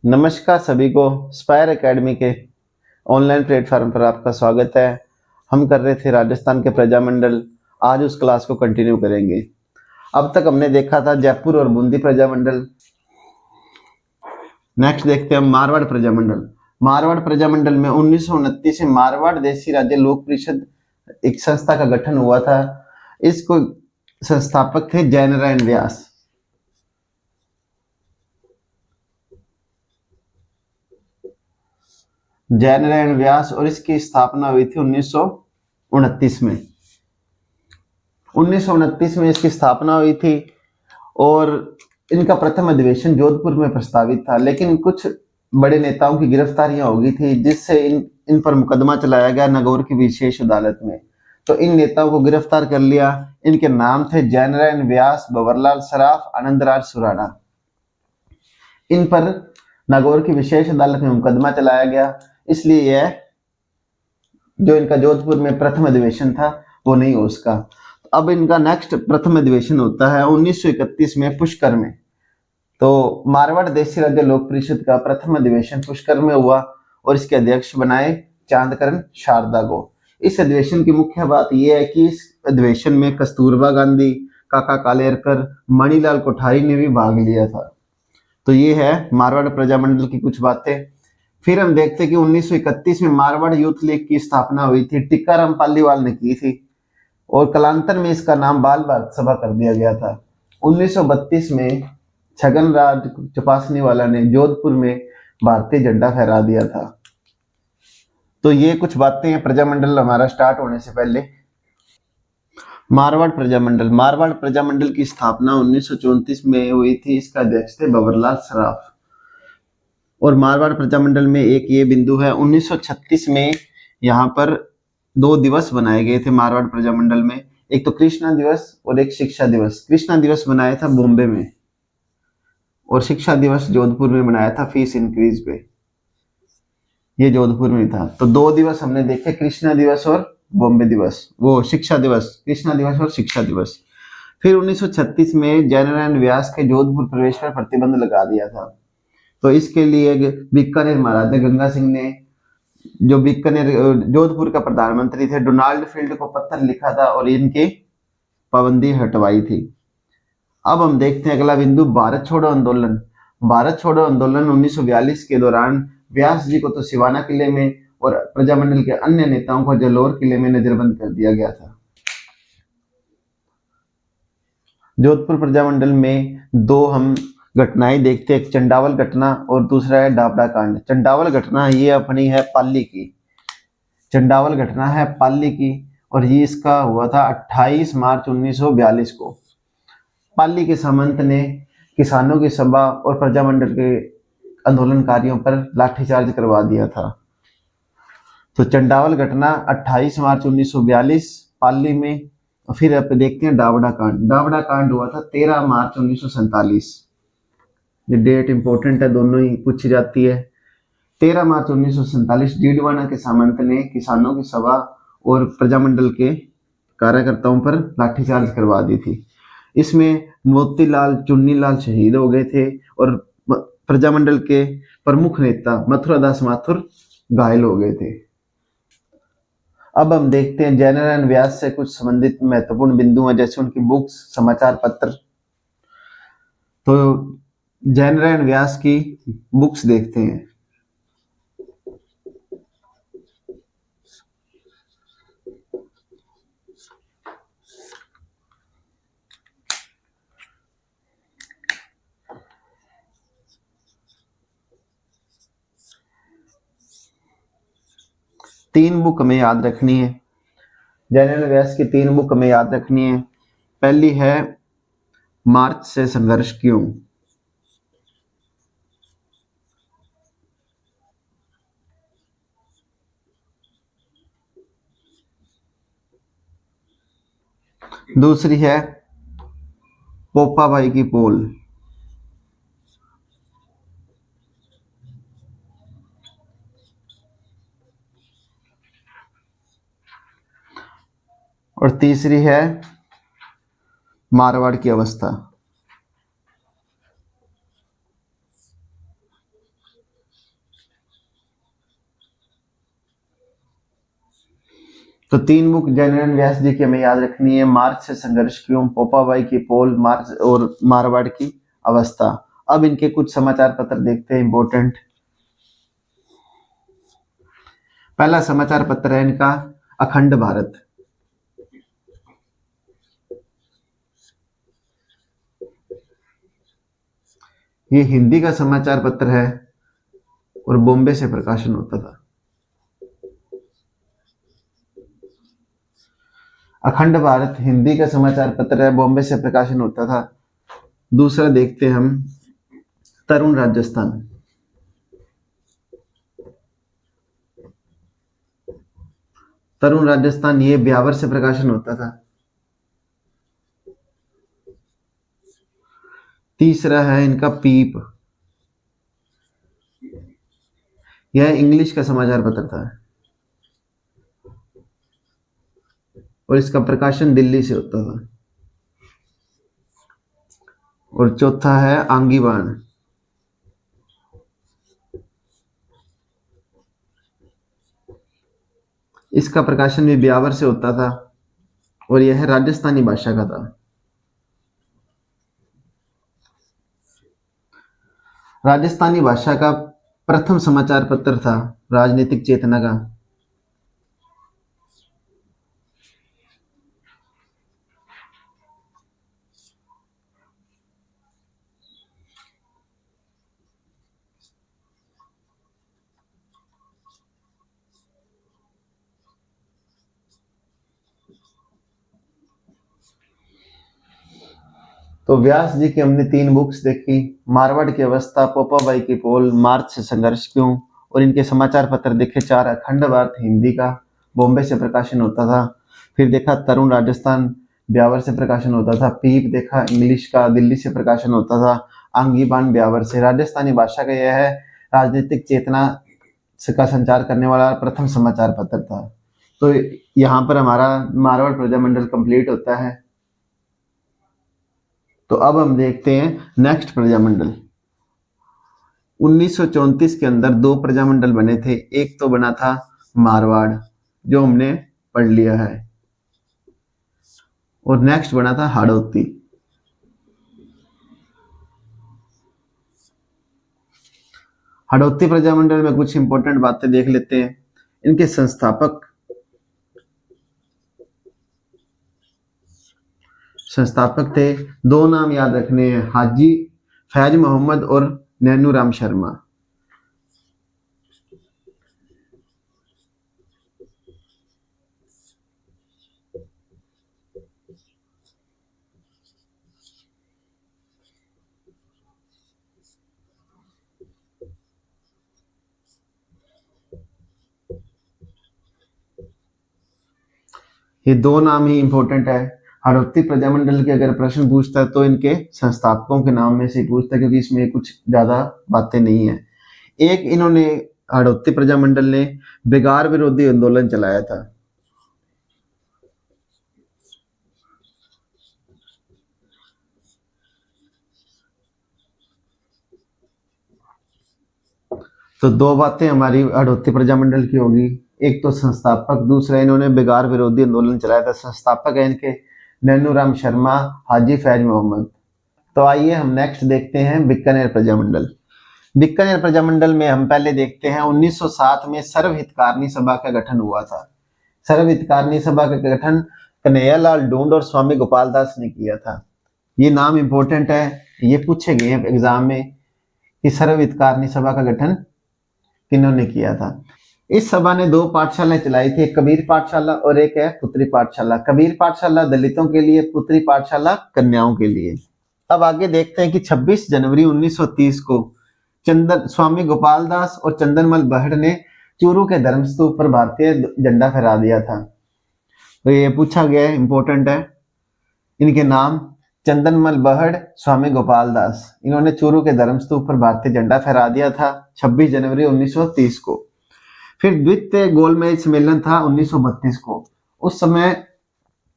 नमस्कार सभी को। स्पायर एकेडमी के ऑनलाइन प्लेटफॉर्म पर आपका स्वागत है। हम कर रहे थे राजस्थान के प्रजामंडल। आज उस क्लास को कंटिन्यू करेंगे। अब तक हमने देखा था जयपुर और बूंदी प्रजामंडल। नेक्स्ट देखते हैं हम मारवाड़ प्रजामंडल। मारवाड़ प्रजामंडल में 1929 में मारवाड़ देशी राज्य लोक परिषद एक संस्था का गठन हुआ था। इसको संस्थापक थे जयनारायण व्यास। जयनारायण व्यास और इसकी स्थापना हुई थी 1929 में। 1929 में इसकी स्थापना हुई थी और इनका प्रथम अधिवेशन जोधपुर में प्रस्तावित था, लेकिन कुछ बड़े नेताओं की गिरफ्तारियां हो गई थी, जिससे इन पर मुकदमा चलाया गया नगौर की विशेष अदालत में। तो इन नेताओं को गिरफ्तार कर लिया। इनके नाम थे जयनारायण व्यास, भंवरलाल सराफ, आनंदराज सुराणा। इन पर नागौर की विशेष अदालत में मुकदमा चलाया गया, इसलिए यह जो इनका जोधपुर में प्रथम अधिवेशन था वो नहीं हो उसका। अब इनका नेक्स्ट प्रथम अधिवेशन होता है 1931 में पुष्कर में। तो मारवाड़ देशी राज्य लोक परिषद का प्रथम अधिवेशन पुष्कर में हुआ और इसके अध्यक्ष बनाए चांदकरण शारदा को। इस अधिवेशन की मुख्य बात यह है कि इस अधिवेशन में कस्तूरबा गांधी, काका कालेरकर, मणिलाल कोठारी ने भी भाग लिया था। तो ये है मारवाड़ प्रजामंडल की कुछ बातें। फिर हम देखते हैं कि 1931 में मारवाड़ यूथ लीग की स्थापना हुई थी, टिक्काराम पालीवाल ने की थी और कालांतर में इसका नाम बाल भारत सभा कर दिया गया था। 1932 में छगन राज चपासनी वाला ने जोधपुर में भारतीय झंडा फहरा दिया था। तो ये कुछ बातें हैं प्रजामंडल हमारा स्टार्ट होने से पहले। मारवाड़ प्रजामंडल की स्थापना 1934 में हुई थी। इसका अध्यक्ष थे भंवरलाल सराफ। और मारवाड़ प्रजामंडल में एक ये बिंदु है, 1936 में यहाँ पर 2 दिवस बनाए गए थे मारवाड़ प्रजामंडल में। एक तो कृष्णा दिवस और एक शिक्षा दिवस। कृष्णा दिवस बनाया था बॉम्बे में और शिक्षा दिवस जोधपुर में बनाया था फीस इंक्रीज पे। ये जोधपुर में था। तो 2 दिवस हमने देखे, कृष्णा दिवस और बॉम्बे दिवस, वो शिक्षा दिवस, कृष्णा दिवस और शिक्षा दिवस। फिर 1936 में जयनारायण व्यास के जोधपुर प्रवेश पर प्रतिबंध लगा दिया था। तो इसके लिए बीकानेर महाराजा गंगा सिंह ने, जो बीकानेर जोधपुर का प्रधानमंत्री थे, डोनाल्ड फील्ड को पत्र लिखा था और इनकी पाबंदी हटवाई थी। अब हम देखते हैं अगला बिंदु, भारत छोड़ो आंदोलन। भारत छोड़ो आंदोलन 1942 के दौरान व्यास जी को तो सिवाना किले में और प्रजामंडल के अन्य नेताओं को जलोर किले में नजरबंद कर दिया गया था। जोधपुर प्रजामंडल में 2 हम घटनाएं देखते हैं, एक चंडावल घटना और दूसरा है डाबड़ा कांड। चंडावल घटना ये अपनी है पाली की। चंडावल घटना है पाली की और ये इसका हुआ था 28 मार्च 1942 को। पाली के सामंत ने किसानों की सभा और प्रजामंडल के आंदोलनकारियों पर लाठीचार्ज करवा दिया था। तो चंडावल घटना 28 मार्च 1942 पाली में। फिर अब देखते हैं डाबड़ा कांड। डाबड़ा कांड हुआ था 13 मार्च 1947। ये डेट इंपॉर्टेंट है, दोनों ही पूछी जाती है। 13 मार्च 1947 डीडवाना के सामंत ने किसानों की सभा और प्रजामंडल के कार्यकर्ताओं पर लाठीचार्ज करवा दी थी। इसमें मोतीलाल चुन्नीलाल शहीद हो गए थे और प्रजामंडल के प्रमुख नेता मथुरा दास माथुर घायल हो गए थे। अब हम देखते हैं जयनारायण व्यास से कुछ संबंधित महत्वपूर्ण बिंदु हैं, जैसे उनकी बुक्स, समाचार पत्र। तो जयनारायण व्यास की बुक्स देखते हैं। तीन बुक हमें याद रखनी है। जयनारायण व्यास की 3 बुक हमें याद रखनी है। पहली है मार्च से संघर्ष क्यों। दूसरी है पोपा भाई की पोल। और तीसरी है मारवाड़ की अवस्था। तो 3 बुक जनरल व्यास जी की हमें याद रखनी है। मार्च से संघर्ष क्यों, पोपाबाई की पोल, मार्च और मारवाड़ की अवस्था। अब इनके कुछ समाचार पत्र देखते हैं इंपॉर्टेंट। पहला समाचार पत्र है इनका अखंड भारत। ये हिंदी का समाचार पत्र है और बॉम्बे से प्रकाशन होता था। अखंड भारत हिंदी का समाचार पत्र है, बॉम्बे से प्रकाशन होता था। दूसरा देखते हैं हम तरुण राजस्थान। तरुण राजस्थान ये ब्यावर से प्रकाशन होता था। तीसरा है इनका पीप, यह इंग्लिश का समाचार पत्र था और इसका प्रकाशन दिल्ली से होता था। और चौथा है आंगी बाण, इसका प्रकाशन भी ब्यावर से होता था और यह राजस्थानी भाषा का था। राजस्थानी भाषा का प्रथम समाचार पत्र था राजनीतिक चेतना का। तो व्यास जी की हमने 3 बुक्स देखी, मारवाड़ की अवस्था, पोपाबाई की पोल, मार्च से संघर्ष क्यों, और इनके समाचार पत्र देखे 4 अखंड भारत हिंदी का, बॉम्बे से प्रकाशन होता था। फिर देखा तरुण राजस्थान, ब्यावर से प्रकाशन होता था। पीप देखा इंग्लिश का, दिल्ली से प्रकाशन होता था। आंगी बाण ब्यावर से। राजस्थानी भाषा का यह है राजनीतिक चेतना का संचार करने वाला प्रथम समाचार पत्र था। तो यहाँ पर हमारा मारवाड़ प्रजामंडल कंप्लीट होता है। तो अब हम देखते हैं नेक्स्ट प्रजामंडल। 1934 के अंदर 2 प्रजामंडल बने थे। एक तो बना था मारवाड़, जो हमने पढ़ लिया है, और नेक्स्ट बना था हाड़ौती। हाड़ौती प्रजामंडल में कुछ इंपॉर्टेंट बातें देख लेते हैं। इनके संस्थापक थे, 2 नाम याद रखने हैं, हाजी फैज मोहम्मद और नैनू राम शर्मा। ये 2 नाम ही इंपॉर्टेंट है। हाड़ौती प्रजामंडल के अगर प्रश्न पूछता है तो इनके संस्थापकों के नाम में से पूछता है, क्योंकि इसमें कुछ ज्यादा बातें नहीं है। एक इन्होंने हाड़ौती प्रजामंडल ने बेगार विरोधी आंदोलन चलाया था। तो 2 बातें हमारी हाड़ौती प्रजामंडल की होगी, एक तो संस्थापक, दूसरा इन्होंने बेगार विरोधी आंदोलन चलाया था। संस्थापक है इनके नैनू राम शर्मा, हाजी फैज मोहम्मद। तो आइए हम नेक्स्ट देखते हैं बीकानेर प्रजामंडल। बीकानेर प्रजामंडल में हम पहले देखते हैं 1907 में सर्वहितकारणी सभा का गठन हुआ था। सर्वहितकारणी सभा का गठन कन्हैयालाल ढूंढ और स्वामी गोपाल दास ने किया था। ये नाम इंपॉर्टेंट है, ये पूछे गए हैं एग्जाम में कि सर्वहितकारणी सभा का गठन किन्होंने किया था। इस सभा ने 2 पाठशालाएं चलाई थी, एक कबीर पाठशाला और एक है पुत्री पाठशाला। कबीर पाठशाला दलितों के लिए, पुत्री पाठशाला कन्याओं के लिए। अब आगे देखते हैं कि 26 जनवरी 1930 को स्वामी गोपाल दास और चंदनमल बहड़ ने चूरू के धर्मस्तूप पर भारतीय झंडा फहरा दिया था। तो ये पूछा गया है, इंपॉर्टेंट है। इनके नाम चंदनमल बहड़, स्वामी गोपाल दास। इन्होंने चूरू के धर्मस्तूप पर भारतीय झंडा फहरा दिया था 26 जनवरी 1930 को। फिर द्वितीय गोलमेज सम्मेलन था 1932 को। उस समय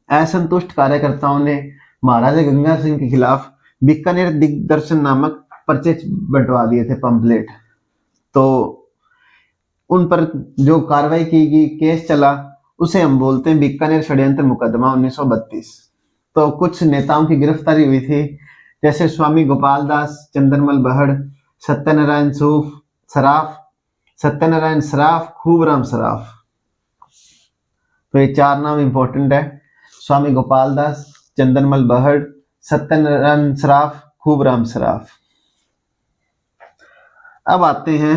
असंतुष्ट कार्यकर्ताओं ने महाराजा गंगा सिंह के खिलाफ बीकानेर दिग्दर्शन नामक पर्चे बंटवा दिए थे, पंपलेट। तो उन पर जो कार्रवाई की गई, केस चला, उसे हम बोलते हैं बीकानेर षड्यंत्र मुकदमा 1932। तो कुछ नेताओं की गिरफ्तारी हुई थी, जैसे स्वामी गोपाल दास, चंद्रमल बहड़, सत्यनारायण सराफ, सत्यनारायण सराफ, खूबराम सराफ। तो ये 4 नाम इंपॉर्टेंट है, स्वामी गोपाल दास, चंद्रमल बहड़, सत्यनारायण सराफ, खूबराम सराफ। अब आते हैं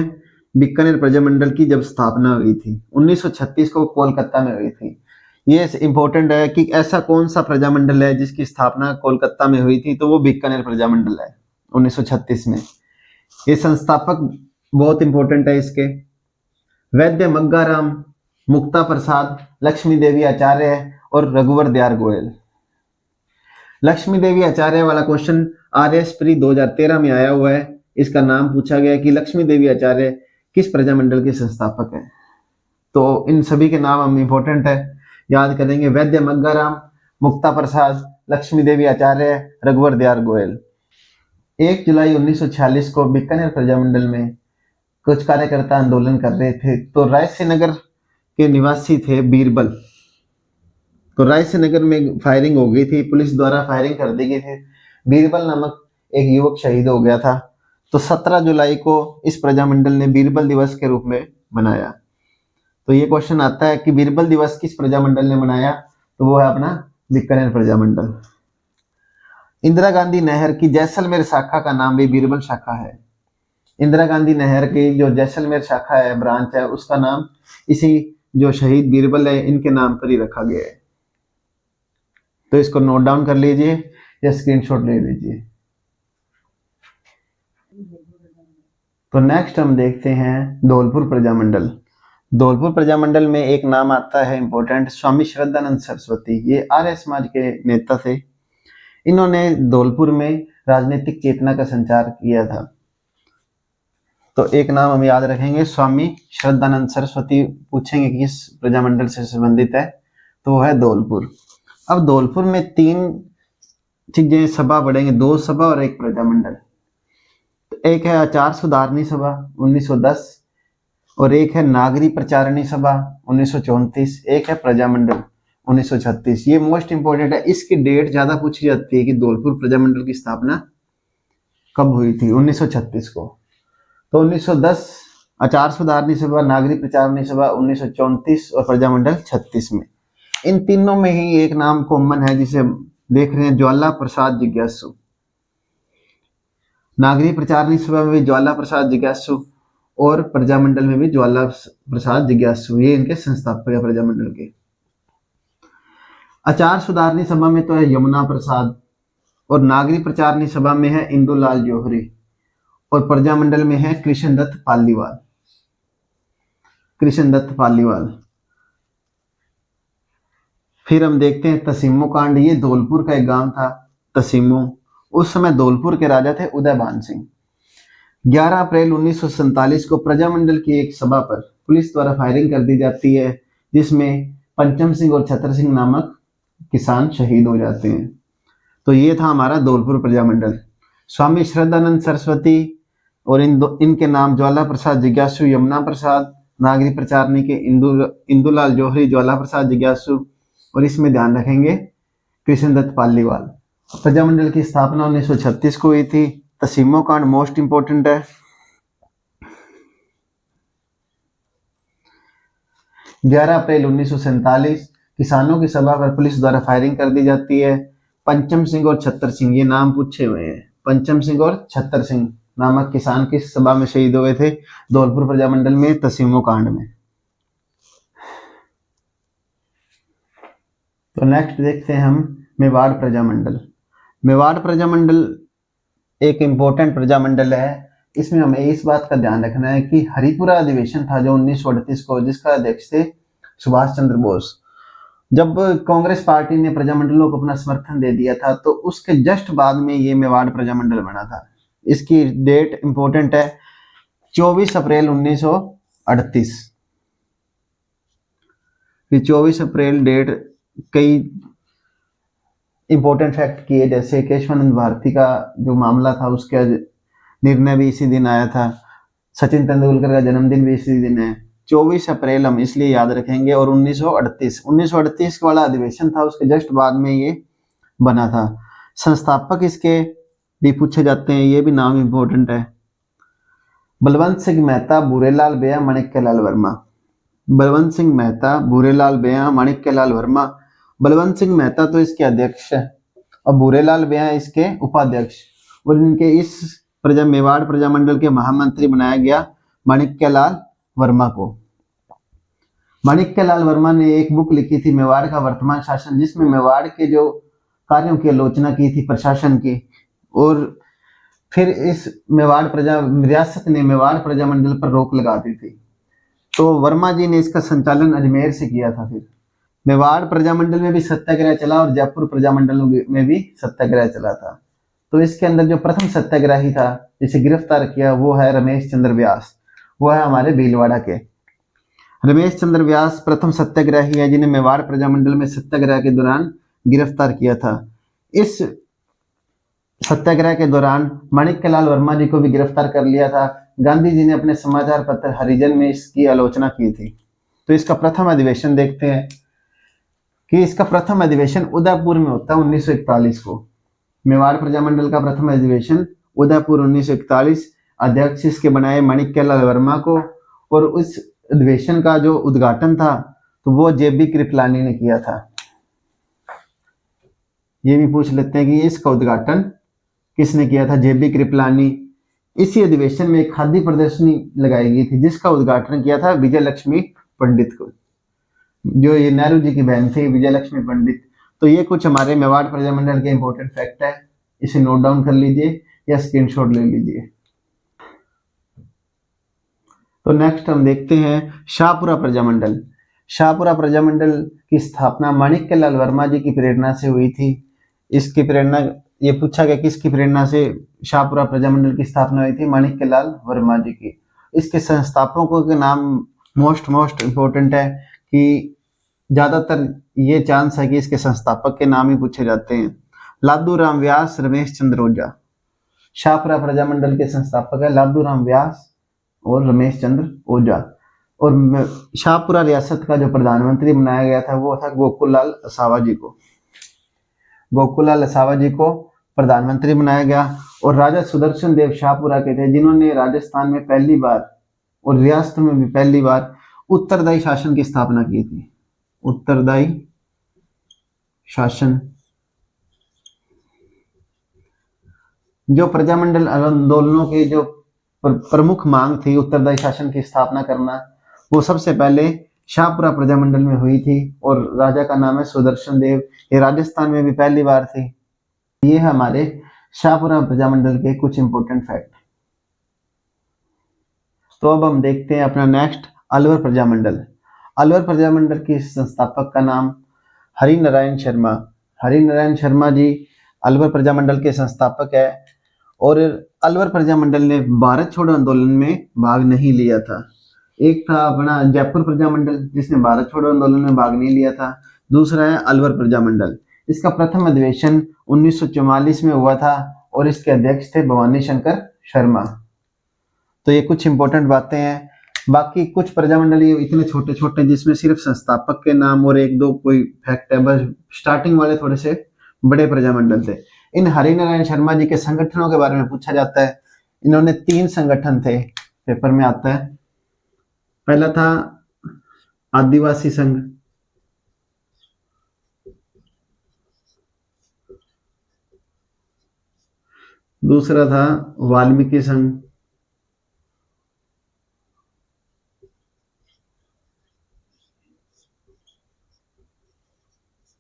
बीकानेर प्रजामंडल की जब स्थापना हुई थी 1936 को कोलकाता में हुई थी। ये इंपॉर्टेंट है कि ऐसा कौन सा प्रजामंडल है जिसकी स्थापना कोलकाता में हुई थी, तो वो बीकानेर प्रजामंडल है 1936 में। ये संस्थापक बहुत इंपॉर्टेंट है इसके, वैद्य मग्गाराम, मुक्ता प्रसाद, लक्ष्मी देवी आचार्य और रघुवर दयाल गोयल। लक्ष्मी देवी आचार्य वाला क्वेश्चन RS प्री 2013 में आया हुआ है। इसका नाम पूछा गया कि लक्ष्मी देवी आचार्य किस प्रजामंडल के संस्थापक हैं। तो इन सभी के नाम हम इंपॉर्टेंट है, याद करेंगे, वैद्य मग्गाराम, मुक्ता प्रसाद, लक्ष्मी देवी आचार्य, रघुवर दयाल गोयल। 1 जुलाई 1946 को बीकानेर प्रजामंडल में कुछ कार्यकर्ता आंदोलन कर रहे थे। तो रायसीनगर के निवासी थे बीरबल। तो रायसीनगर में फायरिंग हो गई थी, पुलिस द्वारा फायरिंग कर दी गई थी। बीरबल नामक एक युवक शहीद हो गया था। तो 17 जुलाई को इस प्रजामंडल ने बीरबल दिवस के रूप में मनाया। तो ये क्वेश्चन आता है कि बीरबल दिवस किस प्रजामंडल ने मनाया, तो वो है अपना बीकानेर प्रजामंडल। इंदिरा गांधी नहर की जैसलमेर शाखा का नाम भी बीरबल शाखा है। इंदिरा गांधी नहर की जो जैसलमेर शाखा है, ब्रांच है, उसका नाम इसी जो शहीद बीरबल है इनके नाम पर ही रखा गया है। तो इसको नोट डाउन कर लीजिए या स्क्रीनशॉट ले लीजिए। तो नेक्स्ट हम देखते हैं धौलपुर प्रजामंडल। धौलपुर प्रजामंडल में एक नाम आता है इंपॉर्टेंट, स्वामी श्रद्धानंद सरस्वती। ये आर्य समाज के नेता थे। इन्होंने धौलपुर में राजनीतिक चेतना का संचार किया था। तो एक नाम हम याद रखेंगे, स्वामी श्रद्धानंद सरस्वती। पूछेंगे कि किस प्रजामंडल से संबंधित है, तो वो है धौलपुर। अब धौलपुर में 3 चीजें सभा बढ़ेंगे, 2 सभा और 1 प्रजामंडल। एक है आचार सुधारणी सभा 1910 और एक है नागरी प्रचारणी सभा 1934, एक है प्रजामंडल 1936। ये मोस्ट इंपोर्टेंट है, इसकी डेट ज्यादा पूछी जाती है कि धौलपुर प्रजामंडल की स्थापना कब हुई थी, 1936 को। तो 1910 आचार सुधारणी सभा, नागरी प्रचारणी सभा 1934 और प्रजामंडल 36 में। इन तीनों में ही एक नाम कॉमन है जिसे देख रहे हैं, ज्वाला प्रसाद जिज्ञासु। नागरी प्रचारणी सभा में भी ज्वाला प्रसाद जिज्ञासु और प्रजामंडल में भी ज्वाला प्रसाद जिज्ञासु, ये इनके संस्थापक है प्रजामंडल के। आचार सुधारणी सभा में तो है यमुना प्रसाद और नागरी प्रचारणी सभा में है इंदुलाल जौहरी और प्रजामंडल में है कृष्णदत्त पालीवाल। कृष्णदत्त पालीवाल। फिर हम देखते हैं तसीमो कांड। ये धौलपुर का एक गांव था तसीमो। उस समय धौलपुर के राजा थे उदयभान सिंह। 11 अप्रैल 1947 को प्रजामंडल की एक सभा पर पुलिस द्वारा फायरिंग कर दी जाती है, जिसमें पंचम सिंह और छतर सिंह नामक किसान शहीद हो जाते हैं। तो ये था हमारा धौलपुर प्रजामंडल। स्वामी श्रद्धानंद सरस्वती और इनके नाम ज्वाला प्रसाद जिज्ञासु, यमुना प्रसाद, नागरी प्रचारणी के इंदुलाल जौहरी, ज्वाला प्रसाद जिज्ञासु, और इसमें ध्यान रखेंगे कृष्णदत्त पालीवाल। प्रजामंडल की स्थापना 1936 को हुई थी। तसीमो कांड मोस्ट इंपोर्टेंट है। 11 अप्रैल 1947 किसानों की सभा पर पुलिस द्वारा फायरिंग कर दी जाती है। पंचम सिंह और छतर सिंह, ये नाम पूछे हुए हैं। पंचम सिंह और छतर सिंह नामक किसान किस सभा में शहीद हुए थे, धौलपुर प्रजामंडल में, तसीमो कांड में। तो नेक्स्ट देखते हैं हम मेवाड़ प्रजामंडल। मेवाड़ प्रजामंडल एक इंपॉर्टेंट प्रजामंडल है। इसमें हमें इस बात का ध्यान रखना है कि हरिपुरा अधिवेशन था जो 1938 को, जिसका अध्यक्ष थे सुभाष चंद्र बोस। जब कांग्रेस पार्टी ने प्रजामंडलों को अपना समर्थन दे दिया था, तो उसके जस्ट बाद में ये मेवाड़ प्रजामंडल बना था। इसकी डेट इंपॉर्टेंट है, 24 अप्रैल 1938। 24 अप्रैल डेट कई इंपॉर्टेंट फैक्ट किए, जैसे केशवानंद भारती का जो मामला था उसका निर्णय भी इसी दिन आया था। सचिन तेंदुलकर का जन्मदिन भी इसी दिन है, 24 अप्रैल हम इसलिए याद रखेंगे, और 1938 वाला अधिवेशन था, उसके जस्ट बाद में ये बना था। संस्थापक इसके भी पूछे जाते हैं, ये भी नाम इंपॉर्टेंट है। बलवंत सिंह मेहता, भूरेलाल बेया, माणिक्यलाल वर्मा। बलवंत सिंह मेहता, भूरेलाल बेया, माणिक्यलाल वर्मा। बलवंत सिंह मेहता तो इसके अध्यक्ष है और भूरेलाल बेया इसके उपाध्यक्ष, और इनके इस मेवाड़ प्रजामंडल के महामंत्री बनाया गया माणिक्यलाल वर्मा को। माणिक्यलाल वर्मा ने एक बुक लिखी थी, मेवाड़ का वर्तमान शासन, जिसमें मेवाड़ के जो कार्यों की आलोचना की थी प्रशासन की, और फिर इस रियासत ने मेवाड़ प्रजामंडल पर रोक लगा दी थी। तो वर्मा जी ने इसका संचालन अजमेर से किया था। फिर मेवाड़ प्रजामंडल में भी सत्याग्रह चला और जयपुर प्रजामंडल में भी सत्याग्रह चला था। तो इसके अंदर जो प्रथम सत्याग्रही था जिसे गिरफ्तार किया वो है रमेश चंद्र व्यास, वो है हमारे भीलवाड़ा के। रमेश चंद्र व्यास प्रथम सत्याग्रही है जिन्हें मेवाड़ प्रजामंडल में सत्याग्रह के दौरान गिरफ्तार किया था। इस सत्याग्रह के दौरान माणिक्यलाल वर्मा जी को भी गिरफ्तार कर लिया था। गांधी जी ने अपने समाचार पत्र हरिजन में इसकी आलोचना की थी। तो इसका प्रथम अधिवेशन देखते हैं कि इसका प्रथम अधिवेशन उदयपुर में होता है 1941 को। मेवाड़ प्रजामंडल का प्रथम अधिवेशन उदयपुर 1941, अध्यक्ष इसके बनाए माणिक्यलाल वर्मा को, और उस अधिवेशन का जो उद्घाटन था तो वो जेबी कृपलानी ने किया था। ये भी पूछ लेते हैं कि इसका उद्घाटन किसने किया था, जेबी कृपलानी। इसी अधिवेशन में एक खादी प्रदर्शनी लगाई गई थी जिसका उद्घाटन किया था विजय लक्ष्मी पंडित को, जो ये नेहरू जी की बहन थी विजय लक्ष्मी पंडित। तो ये कुछ हमारे मेवाड़ प्रजामंडल के इंपॉर्टेंट फैक्ट है, इसे नोट डाउन कर लीजिए या स्क्रीनशॉट ले लीजिए। तो नेक्स्ट हम देखते हैं शाहपुरा प्रजामंडल। शाहपुरा प्रजामंडल की स्थापना माणिक्यलाल वर्मा जी की प्रेरणा से हुई थी। इसकी प्रेरणा, ये पूछा गया किसकी प्रेरणा से शाहपुरा प्रजामंडल की स्थापना हुई थी, माणिक्यलाल वर्मा जी की। इसके संस्थापकों के नाम मोस्ट इंपॉर्टेंट है कि ज्यादातर ये चांस है कि इसके संस्थापक के नाम ही पूछे जाते हैं। लादू राम व्यास, रमेश चंद्र ओझा। शाहपुरा प्रजामंडल के संस्थापक है लादू राम व्यास और रमेश चंद्र ओझा। और शाहपुरा रियासत का जो प्रधानमंत्री बनाया गया था वो था गोकुललाल असावा जी को। गोकुललाल असावा जी को प्रधानमंत्री बनाया गया। और राजा सुदर्शन देव शाहपुरा के थे जिन्होंने राजस्थान में पहली बार और रियासत में भी पहली बार उत्तरदायी शासन की स्थापना की थी। उत्तरदायी शासन, जो प्रजामंडल आंदोलनों के जो प्रमुख मांग थी उत्तरदायी शासन की स्थापना करना, वो सबसे पहले शाहपुरा प्रजामंडल में हुई थी। और राजा का नाम है सुदर्शन देव, ये राजस्थान में भी पहली बार थी। ये हमारे शाहपुरा प्रजामंडल के कुछ इंपॉर्टेंट फैक्ट। तो अब हम देखते हैं अपना नेक्स्ट अलवर प्रजामंडल। अलवर प्रजामंडल के संस्थापक का नाम हरिनारायण शर्मा। हरिनारायण शर्मा जी अलवर प्रजामंडल के संस्थापक है। और अलवर प्रजामंडल ने भारत छोड़ो आंदोलन में भाग नहीं लिया था। एक था अपना जयपुर प्रजामंडल जिसने भारत छोड़ो आंदोलन में भाग नहीं लिया था, दूसरा है अलवर प्रजामंडल। इसका प्रथम अधिवेशन 1944 में हुआ था और इसके अध्यक्ष थे भवानी शंकर शर्मा। तो ये कुछ इंपॉर्टेंट बातें हैं। बाकी कुछ प्रजामंडल ये इतने छोटे छोटे जिसमें सिर्फ संस्थापक के नाम और एक दो कोई फैक्ट है, बस स्टार्टिंग वाले थोड़े से बड़े प्रजामंडल थे। इन हरिनारायण शर्मा जी के संगठनों के बारे में पूछा जाता है। इन्होंने 3 संगठन थे, पेपर में आता है। पहला था आदिवासी संघ, दूसरा था वाल्मीकि संघ,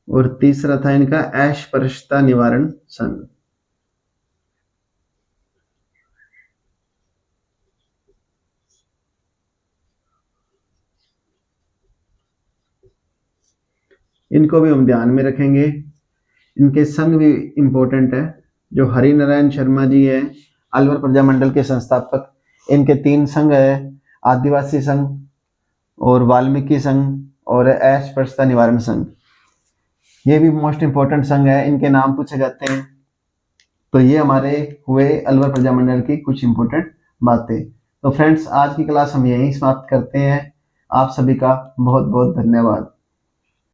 और तीसरा था इनका अस्पृश्यता निवारण संघ। इनको भी हम ध्यान में रखेंगे। इनके संघ भी इंपॉर्टेंट है। जो हरिनारायण शर्मा जी है अलवर प्रजामंडल के संस्थापक, इनके 3 संघ है, आदिवासी संघ और वाल्मीकि संघ और अस्पृश्यता निवारण संघ। ये भी मोस्ट इंपॉर्टेंट संघ है, इनके नाम पूछे जाते हैं। तो ये हमारे हुए अलवर प्रजामंडल की कुछ इंपॉर्टेंट बातें। तो फ्रेंड्स, आज की क्लास हम यहीं समाप्त करते हैं। आप सभी का बहुत बहुत धन्यवाद।